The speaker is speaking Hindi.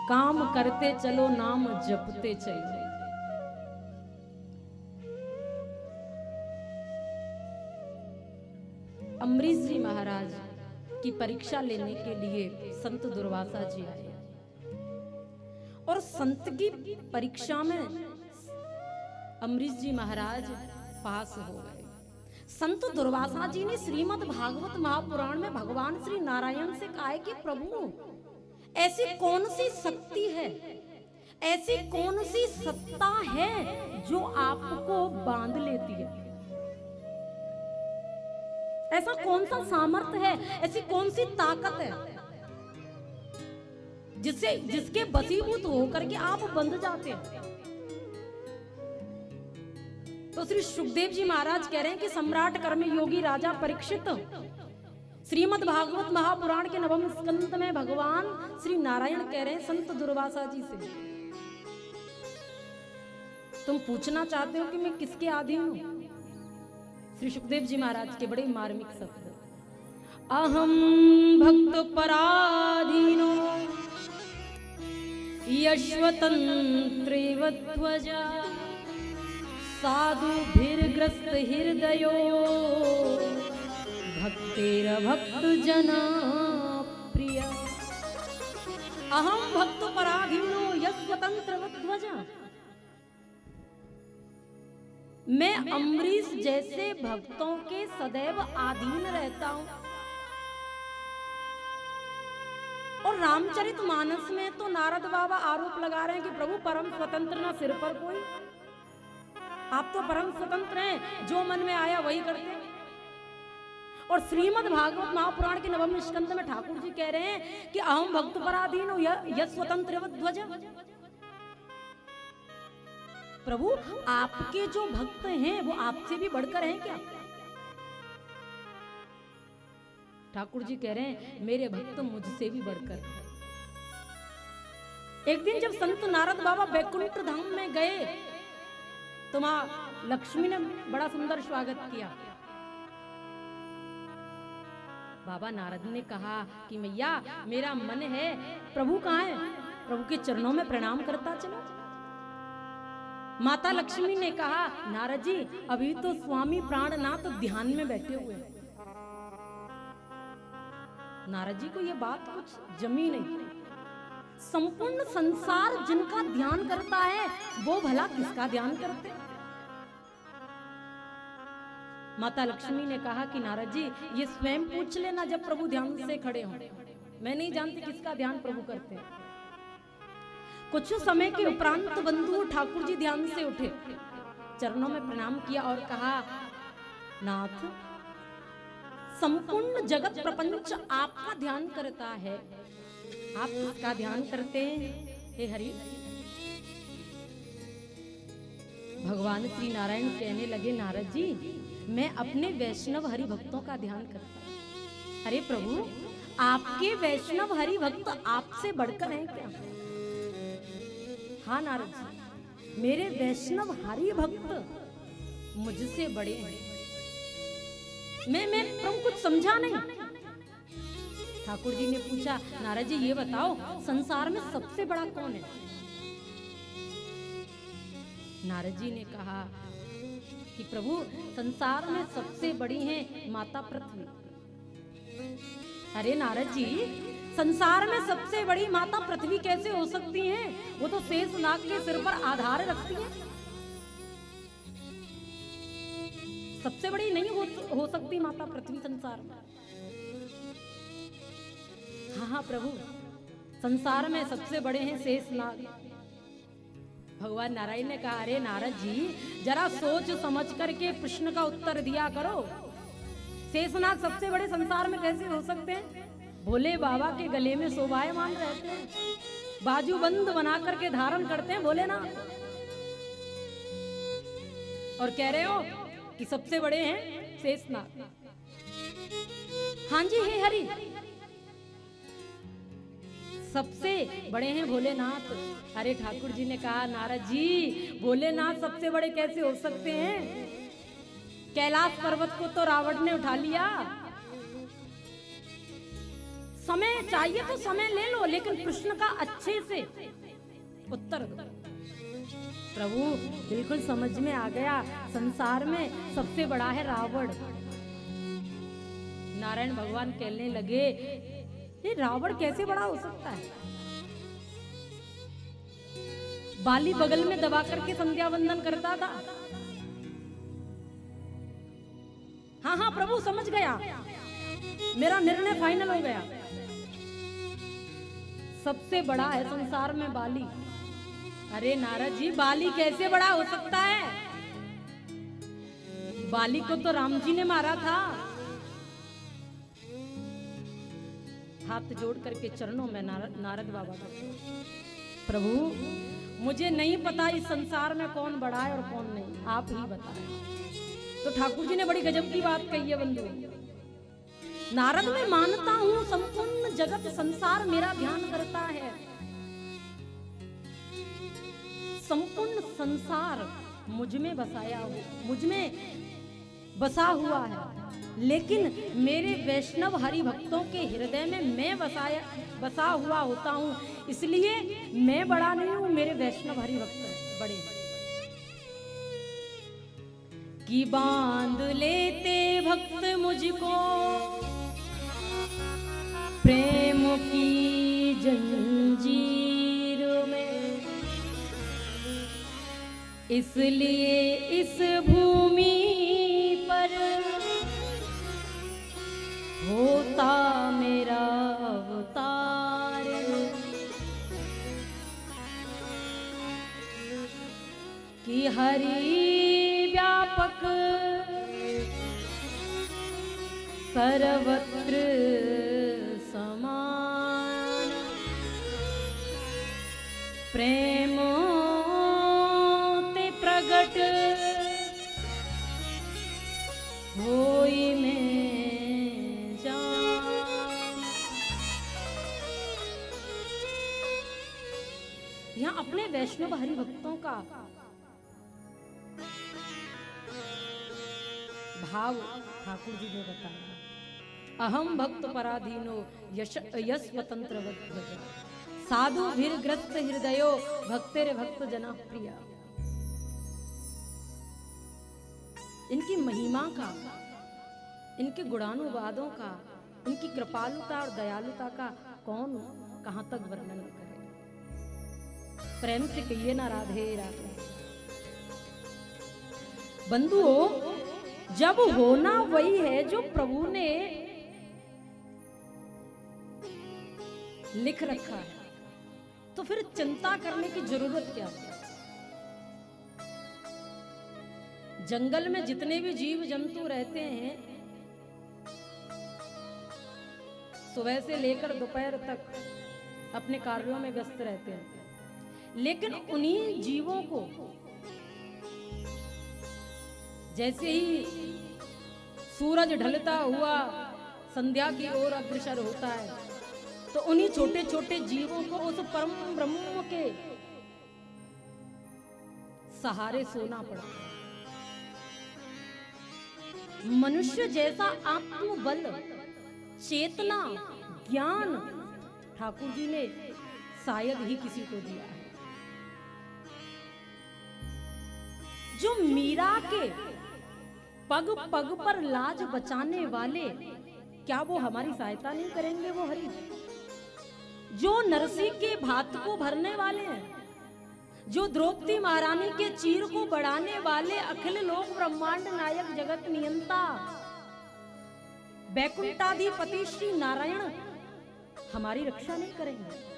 काम करते चलो नाम जपते चलो। अम्बरीश जी महाराज की परीक्षा लेने के लिए संत दुर्वासा जी आए और संत की परीक्षा में अम्बरीश जी महाराज पास हो गए। संत दुर्वासा जी ने श्रीमद् भागवत महापुराण में भगवान श्री नारायण से कहा है कि प्रभु ऐसी कौन सी शक्ति है, ऐसी कौन सी सत्ता है जो आपको बांध लेती है, ऐसा कौन सा सामर्थ्य है, ऐसी कौन सी ताकत है जिसके बसीभूत होकर के आप बंध जाते हैं। तो श्री सुखदेव जी महाराज कह रहे हैं कि सम्राट कर्म योगी राजा परीक्षित श्रीमद् भागवत महापुराण के नवम स्कंद में भगवान श्री नारायण कह रहे हैं संत दुर्वासा जी से, तुम पूछना चाहते हो कि मैं किसके अधीन हूं। श्री सुखदेव जी महाराज के बड़े मार्मिक शब्द, अहम भक्त पराधीनो यशवतंत्रेव ध्वजा साधुभिर्ग्रस्त हृदयो भक्तेर भक्त जना प्रिय। अहम भक्त पराधीनो यशवतंत्र ध्वजा, मैं अम्बरीश जैसे भक्तों के सदैव अधीन रहता हूं। और रामचरितमानस में तो नारद बाबा आरोप लगा रहे हैं कि प्रभु परम स्वतंत्र ना सिर पर कोई, आप तो परम स्वतंत्र हैं, जो मन में आया वही करते हैं। और श्रीमद् भागवत महापुराण के नवम स्कंद में ठाकुर जी कह रहे हैं कि अहम भक्त पराधीन हो यशवतंत्र ध्वज। प्रभु आपके जो भक्त हैं वो आपसे भी बढ़कर हैं क्या? ठाकुर जी कह रहे हैं मेरे भक्त मुझसे भी बढ़कर। एक दिन जब संत नारद बाबा बैकुंठ धाम में गए तो मां लक्ष्मी ने बड़ा सुंदर स्वागत किया। बाबा नारद ने कहा कि मैया मेरा मन है, प्रभु कहाँ है, प्रभु के चरणों में प्रणाम करता चलो। माता लक्ष्मी ने कहा नारद जी अभी तो स्वामी प्राणनाथ ध्यान में बैठे हुए हैं। नारद जी को यह बात कुछ जमी नहीं। संपूर्ण संसार जिनका ध्यान करता है वो भला किसका ध्यान करते? माता लक्ष्मी ने कहा कि नारद जी ये स्वयं पूछ लेना जब प्रभु ध्यान से खड़े हों, मैं नहीं जानती किसका ध्यान प्रभु करते हैं। कुछ समय के उपरांत बंधु ठाकुर जी ध्यान से उठे, चरणों में प्रणाम किया और कहा नाथ संपूर्ण जगत प्रपंच आपका ध्यान करता है, आप किसका ध्यान करते हैं हे हरि? भगवान श्री नारायण कहने लगे नारद जी मैं अपने वैष्णव हरि भक्तों का ध्यान करता हूं। अरे प्रभु आपके वैष्णव हरि भक्त आपसे बढ़कर हैं क्या? हाँ नारद जी मेरे वैष्णव हरि भक्त मुझसे बड़े हैं। मैं प्रभु कुछ समझा नहीं। ठाकुर जी ने पूछा नारद जी ये बताओ संसार में सबसे बड़ा कौन है? नारद जी ने कहा कि प्रभु संसार में सबसे बड़ी है माता पृथ्वी। अरे नारद जी संसार में सबसे बड़ी माता पृथ्वी कैसे हो सकती है? वो तो शेष नाग के सिर पर आधार रखती है, सबसे बड़ी नहीं हो सकती माता पृथ्वी संसार में। हाँ हाँ प्रभु संसार में सबसे बड़े हैं शेष नाग। भगवान नारायण ने कहा अरे नारद जी जरा सोच समझ करके प्रश्न का उत्तर दिया करो। शेषनाग सबसे बड़े संसार में कैसे हो सकते हैं? भोले बाबा के गले में शोभायमान रहते हैं, बाजूबंद बना करके धारण करते हैं भोलेनाथ, और कह रहे हो कि सबसे बड़े हैं शेषनाग। हाँ जी हे हरि सबसे बड़े हैं भोलेनाथ। अरे ठाकुर जी ने कहा नारद जी भोलेनाथ सबसे बड़े कैसे हो सकते हैं? कैलाश पर्वत को तो रावण ने उठा लिया, समय चाहिए तो समय ले लो, लेकिन प्रश्न का अच्छे से उत्तर दो। प्रभु बिल्कुल समझ में आ गया, संसार में सबसे बड़ा है रावण। नारायण भगवान कहने लगे, ये रावण कैसे बड़ा हो सकता है? बाली बगल में दबा करके संध्या वंदन करता था। हाँ हाँ प्रभु समझ गया, मेरा निर्णय फाइनल हो गया। सबसे बड़ा है संसार में बाली। अरे नारद जी, बाली कैसे बड़ा हो सकता है? बाली को तो राम जी ने मारा था। हाथ जोड़ करके चरणों में नारद बाबा का, प्रभु मुझे नहीं पता इस संसार में कौन बड़ा है और कौन नहीं, आप ही बताएं। तो ठाकुर जी ने बड़ी गजब की बात कही है बंधु। नारद मैं मानता हूं संपूर्ण जगत संसार मेरा ध्यान करता है, संपूर्ण संसार मुझ में बसा हुआ है, लेकिन मेरे वैष्णव हरि भक्तों के हृदय में मैं बसा हुआ होता हूँ, इसलिए मैं बड़ा नहीं हूँ, मेरे वैष्णव हरि भक्त बड़े। कि बांध लेते भक्त मुझको प्रेम की जंजीर में, इसलिए इस भूमि पर होता मेरा अवतार। कि हरि व्यापक सर्वत्र समान, प्रेम ते प्रगट होई में जान। यहाँ अपने वैष्णव हरि भक्तों का भाव ठाकुर जी ने बताया। अहम भक्त पराधीनो यश स्वतंत्र वज्र, साधु भीरग्रस्त हृदयो भक्तेर भक्त जना प्रिया। इनकी महिमा का, इनके गुणानुवादों का, इनकी कृपालुता और दयालुता का कौन कहां तक वर्णन करे। प्रेम से कहिए ना राधे राधे। बंधुओं, जब होना वही है जो प्रभु ने लिख रखा है, तो फिर चिंता करने की जरूरत क्या है? जंगल में जितने भी जीव जंतु रहते हैं, सुबह से लेकर दोपहर तक अपने कार्यों में व्यस्त रहते हैं, लेकिन उन्हीं जीवों को जैसे ही सूरज ढलता हुआ संध्या की ओर अग्रसर होता है, तो उन्हीं छोटे छोटे जीवों को उस परम ब्रह्म के सहारे सोना पड़ता है। मनुष्य जैसा आत्मबल, चेतना, ज्ञान ठाकुर जी ने शायद ही किसी को दिया है। जो मीरा के पग पग पर लाज बचाने वाले, क्या वो हमारी सहायता नहीं करेंगे? वो हरि जो नरसी के भात को भरने वाले हैं, जो द्रौपदी महारानी के चीर को बढ़ाने वाले, अखिल लोक ब्रह्मांड नायक जगत नियंता वैकुंठाधिपति श्री नारायण हमारी रक्षा नहीं करेंगे?